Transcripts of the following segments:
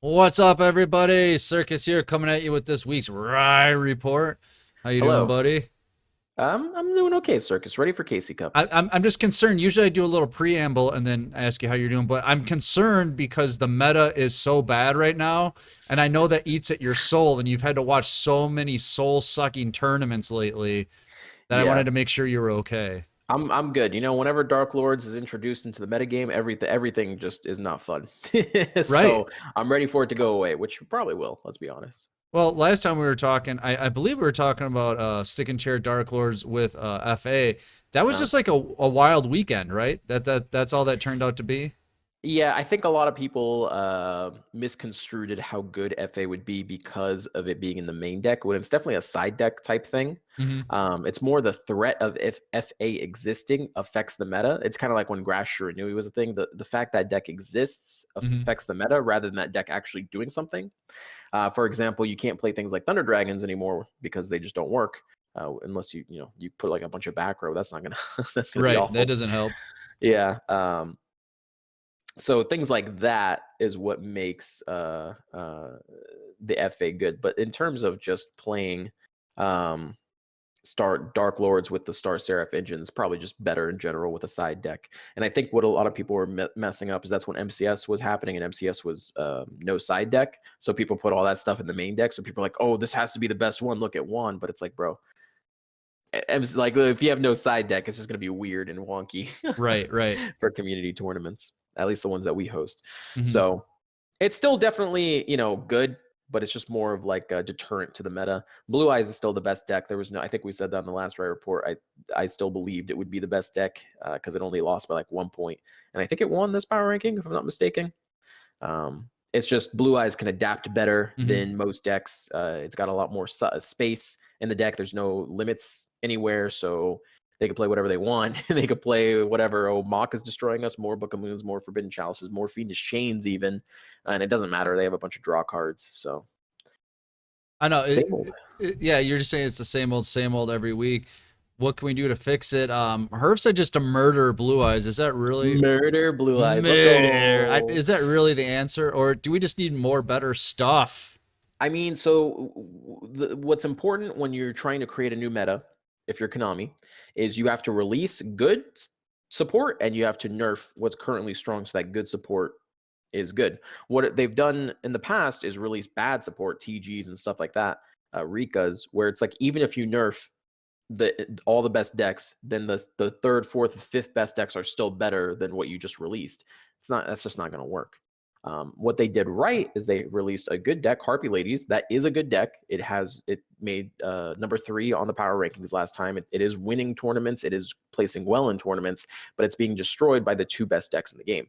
What's up, everybody? Circus here, coming at you with this week's Rye Report. How you doing, Hello. buddy? I'm doing okay, Circus. Ready for Casey Cup. I'm just concerned. Usually, I do a little preamble and then ask you how you're doing, but I'm concerned because the meta is so bad right now, and I know that eats at your soul, and you've had to watch so many soul-sucking tournaments lately that I wanted Yeah, to make sure you were okay. I'm good. Whenever Dark Lords is introduced into the metagame, everything just is not fun. Right. So I'm ready for it to go away, which probably will, let's be honest. Well, last time we were talking, I believe we were talking about stick and chair Dark Lords with FA. That was Uh, just like a wild weekend, right? That's all that turned out to be. Yeah, I think a lot of people misconstrued how good FA would be because of it being in the main deck, when it's definitely a side deck type thing. Hmm. It's more the threat of if FA existing affects the meta. It's kind of like when Grass Shiranui was a thing. The fact that deck exists Hmm. affects the meta rather than that deck actually doing something. For example, you can't play things like Thunder Dragons anymore because they just don't work. Unless you put like a bunch of back row. That's not gonna that's gonna be Right. That awful. doesn't help. Yeah. So things like that is what makes the FA good. But in terms of just playing um, Star Dark Lords with the Star Seraph engine, it's probably just better in general with a side deck. And I think what a lot of people were messing up is that's when MCS was happening, and MCS was no side deck. So people put all that stuff in the main deck. So people are like, "Oh, this has to be the best one. Look at one." But it's like, bro, it's like if you have no side deck, it's just gonna be weird and wonky Right. Right. for community tournaments, at least the ones that we host. Hmm. So it's still definitely good, but it's just more of like a deterrent to the meta. Blue Eyes is still the best deck. There was no, I think we said that in the last Right report. I still believed it would be the best deck because it only lost by like 1 point, and I think it won this power ranking if I'm not mistaken. It's just Blue Eyes can adapt better Hmm. than most decks. It's got a lot more space in the deck. There's no limits anywhere, so they can play whatever they want. They could play whatever. Oh, Mock is destroying us. More Book of Moons, more Forbidden Chalices, more Fiendish Chains, even, and it doesn't matter. They have a bunch of draw cards, so I know. same old. Yeah, you're just saying it's the same old every week. What can we do to fix it? Herb said just to murder Blue Eyes. Is that really Murder Blue Eyes. Let's murder? go. Is that really the answer, or do we just need more better stuff? I mean, so what's important when you're trying to create a new meta, if you're Konami, is you have to release good support and you have to nerf what's currently strong so that good support is good. What they've done in the past is release bad support, TGs and stuff like that, Rikas, where it's like even if you nerf all the best decks, then the third, fourth, fifth best decks are still better than what you just released. That's just not going to work. What they did right is they released a good deck, Harpy Ladies. That is a good deck. It made number 3 on the power rankings last time. It is winning tournaments. It is placing well in tournaments, but it's being destroyed by the 2 best decks in the game.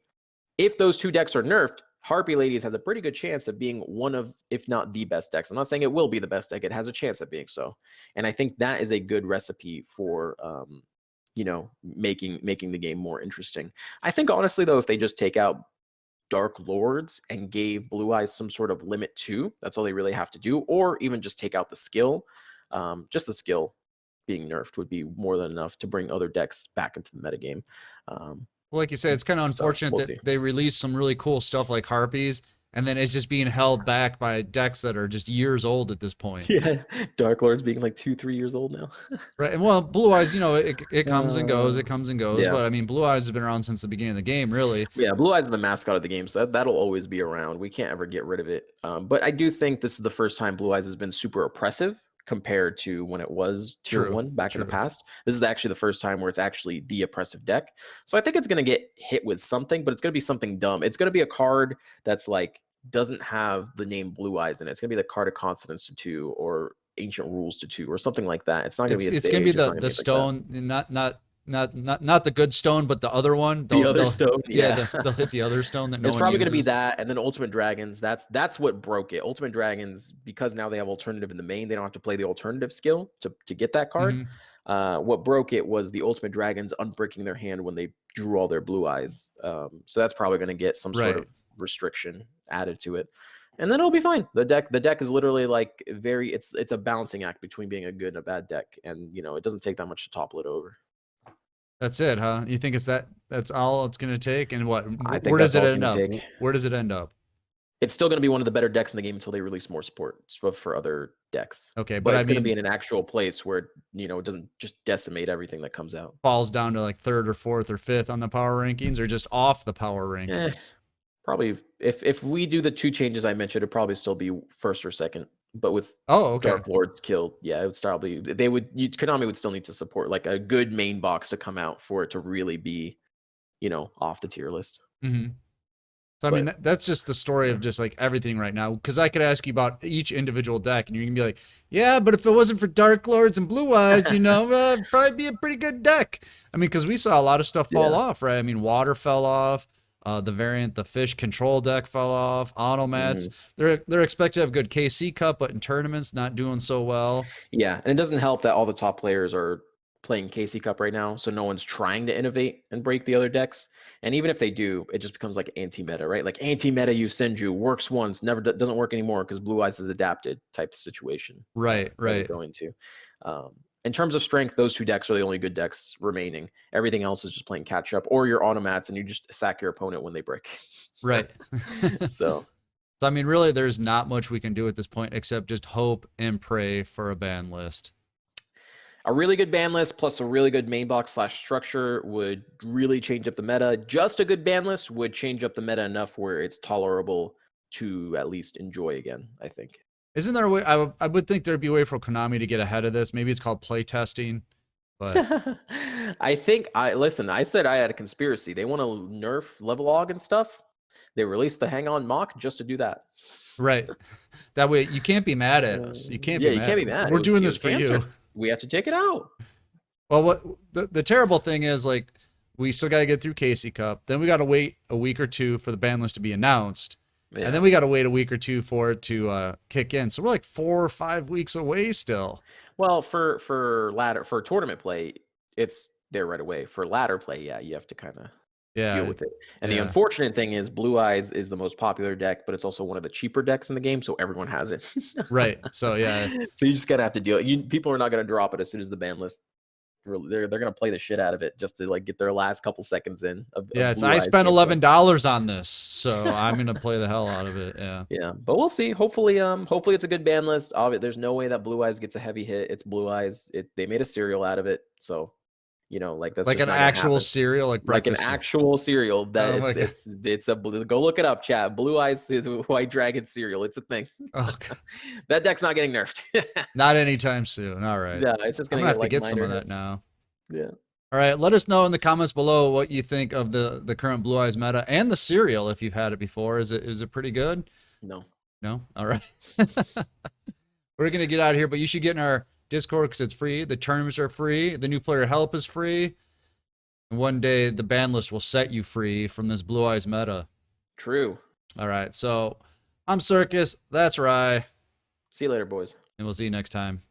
If those 2 decks are nerfed, Harpy Ladies has a pretty good chance of being one of, if not the best decks. I'm not saying it will be the best deck. It has a chance of being so, and I think that is a good recipe for making the game more interesting. I think honestly though, if they just take out Dark Lords and gave Blue Eyes some sort of limit too, that's all they really have to do, or even just take out the skill. Just the skill being nerfed would be more than enough to bring other decks back into the metagame. Um, Well, like you said, it's kind of so unfortunate we'll that see. they release some really cool stuff like Harpies, and then it's just being held back by decks that are just years old at this point. Yeah, Dark Lords being like 2, 3 years old now. Right. And well, Blue Eyes, it comes and goes, uh, it comes and goes. yeah, But I mean, Blue Eyes has been around since the beginning of the game, really. yeah. Blue Eyes is the mascot of the game, so that'll always be around. We can't ever get rid of it. But I do think this is the first time Blue Eyes has been super oppressive compared to when it was tier True. one back in the True. past. This is actually the first time where it's actually the oppressive deck. So I think it's gonna get hit with something, but it's gonna be something dumb. It's gonna be a card that's like doesn't have the name Blue Eyes in it. It's gonna be the card of consonants to 2 or ancient rules to 2 or something like that. It's not gonna be a It's gonna be sage. It's not gonna the be anything like that. stone, not the good stone, but the other one. The other They'll stone, yeah, yeah. they'll hit the other stone that no It's one probably going to be uses. that, and then Ultimate Dragons. That's what broke it. Ultimate Dragons, because now they have alternative in the main, they don't have to play the alternative skill to get that card. Hmm. What broke it was the Ultimate Dragons unbreaking their hand when they drew all their Blue Eyes. So that's probably going to get some sort Right. of restriction added to it, and then it'll be fine. The deck is literally like it's a balancing act between being a good and a bad deck, and it doesn't take that much to topple it over. That's it, huh? You think it's that's all it's gonna take? And what? I think Where does that's it all it's end going to up? take. Where does it end up? It's still going to be one of the better decks in the game until they release more support for other decks. Okay, but But I it's going to be mean, in an actual place where it doesn't just decimate everything that comes out. falls down to like third or fourth or fifth on the power rankings, or just off the power Eh, rankings. probably if we do the 2 changes I mentioned, it'd probably still be first or second. But with Oh, okay. Dark Lords killed, yeah, it would probably Konami would still need to support like a good main box to come out for it to really be, off the tier list. Mm-hmm. So I mean, But that's just the story of just like everything right now. Because I could ask you about each individual deck, and you're gonna be like, "Yeah, but if it wasn't for Dark Lords and Blue Eyes, it'd probably be a pretty good deck." I mean, because we saw a lot of stuff fall yeah. off, right? I mean, Water fell off. The Fish Control deck fell off. Automats. Mhm. They're expected to have good KC Cup, but in tournaments, not doing so well. Yeah, and it doesn't help that all the top players are playing KC Cup right now, so no one's trying to innovate and break the other decks. And even if they do, it just becomes like anti-meta, right? Like anti-meta Senju works once, never doesn't work anymore because Blue Eyes is adapted type of situation Right, that we're right. going to. In terms of strength, those 2 decks are the only good decks remaining. Everything else is just playing catch up, or your automats and you just sack your opponent when they break. Right. So So I mean, really, there's not much we can do at this point except just hope and pray for a ban list. a really good ban list plus a really good main box / structure would really change up the meta. Just a good ban list would change up the meta enough where it's tolerable to at least enjoy again, I think. Isn't there a way? I would think there'd be a way for Konami to get ahead of this. Maybe it's called playtesting, but I think I said I had a conspiracy. They want to nerf level log and stuff. They released the hang on mock just to do that. right. That way you can't be mad at us. You can't Yeah, be you can't mad. be mad. We're doing It this was for cancer. you. We have to take it out. Well, what the terrible thing is, like, we still got to get through Casey Cup. Then we got to wait a week or two for the ban list to be announced. Yeah. And then we got to wait a week or two for it to kick in. So we're like 4 or 5 weeks away still. Well, for tournament play, it's there right away. For ladder play, yeah, you have to kind of deal Yeah. with it. And the Yeah. unfortunate thing is Blue Eyes is the most popular deck, but it's also one of the cheaper decks in the game, so everyone has it. Right. So yeah. So you just gotta have to deal. People are not gonna drop it as soon as the ban list. They're gonna play the shit out of it just to like get their last couple seconds in. Yeah, Of it's Blue I Eyes spent gameplay. $11 on this, so I'm gonna play the hell out of it. Yeah. Yeah, but we'll see. Hopefully it's a good ban list. There's no way that Blue Eyes gets a heavy hit. It's Blue Eyes. They made a cereal out of it, so like that's Like just an not gonna actual happen. cereal, like Like an breakfast. actual cereal that Oh my God. it's a blue. Go look it up, chat. Blue Eyes is White Dragon cereal. It's a thing. Oh God. That deck's not getting nerfed. Not anytime soon. All right. Yeah, it's just I'm gonna gonna have get to like get some minor of that hits. now. Yeah. All right. Let us know in the comments below what you think of the current Blue Eyes meta and the cereal if you've had it before. Is it pretty good? No. No? All right. We're gonna get out of here, but you should get in our Discord because it's free. The tournaments are free. The new player help is free. And one day the ban list will set you free from this Blue Eyes meta. True. All right. So I'm Circus. That's Rye. See you later, boys. And we'll see you next time.